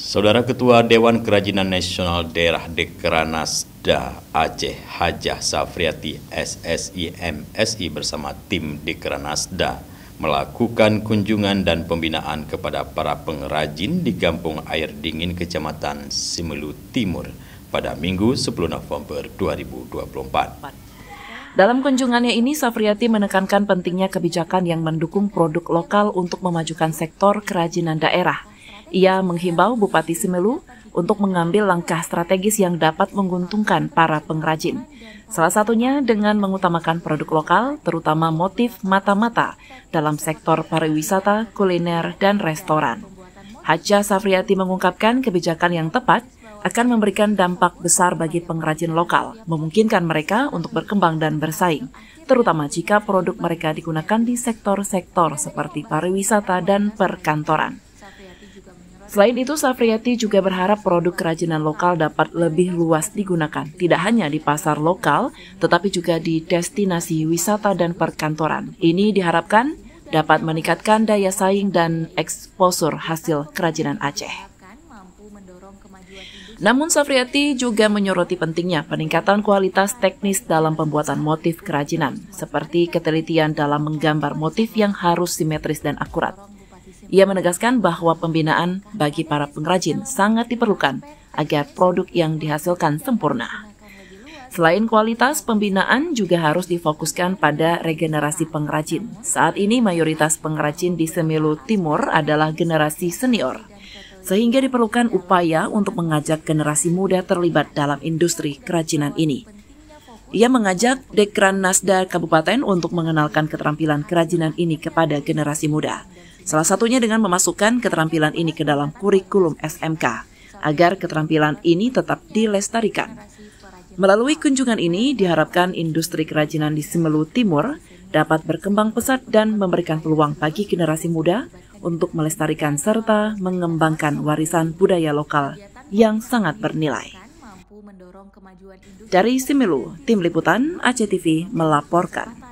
Saudara Ketua Dewan Kerajinan Nasional Daerah Dekranasda Aceh Hajah Safriati SSI MSI bersama tim Dekranasda melakukan kunjungan dan pembinaan kepada para pengrajin di Kampung Air Dingin Kecamatan Simelu Timur pada Minggu 10 November 2024. Dalam kunjungannya ini, Safriati menekankan pentingnya kebijakan yang mendukung produk lokal untuk memajukan sektor kerajinan daerah. Ia menghimbau Bupati Simelu untuk mengambil langkah strategis yang dapat menguntungkan para pengrajin. Salah satunya dengan mengutamakan produk lokal, terutama motif mata-mata dalam sektor pariwisata, kuliner, dan restoran. Hajah Safriati mengungkapkan kebijakan yang tepat akan memberikan dampak besar bagi pengrajin lokal, memungkinkan mereka untuk berkembang dan bersaing, terutama jika produk mereka digunakan di sektor-sektor seperti pariwisata dan perkantoran. Selain itu, Safriati juga berharap produk kerajinan lokal dapat lebih luas digunakan, tidak hanya di pasar lokal, tetapi juga di destinasi wisata dan perkantoran. Ini diharapkan dapat meningkatkan daya saing dan eksposur hasil kerajinan Aceh. Namun Safriati juga menyoroti pentingnya peningkatan kualitas teknis dalam pembuatan motif kerajinan, seperti ketelitian dalam menggambar motif yang harus simetris dan akurat. Ia menegaskan bahwa pembinaan bagi para pengrajin sangat diperlukan agar produk yang dihasilkan sempurna. Selain kualitas, pembinaan juga harus difokuskan pada regenerasi pengrajin. Saat ini mayoritas pengrajin di Simelu Timur adalah generasi senior, sehingga diperlukan upaya untuk mengajak generasi muda terlibat dalam industri kerajinan ini. Ia mengajak Dekranasda Kabupaten untuk mengenalkan keterampilan kerajinan ini kepada generasi muda. Salah satunya dengan memasukkan keterampilan ini ke dalam kurikulum SMK, agar keterampilan ini tetap dilestarikan. Melalui kunjungan ini, diharapkan industri kerajinan di Simelu Timur dapat berkembang pesat dan memberikan peluang bagi generasi muda untuk melestarikan serta mengembangkan warisan budaya lokal yang sangat bernilai. Dari Simelu, Tim Liputan Aceh TV melaporkan.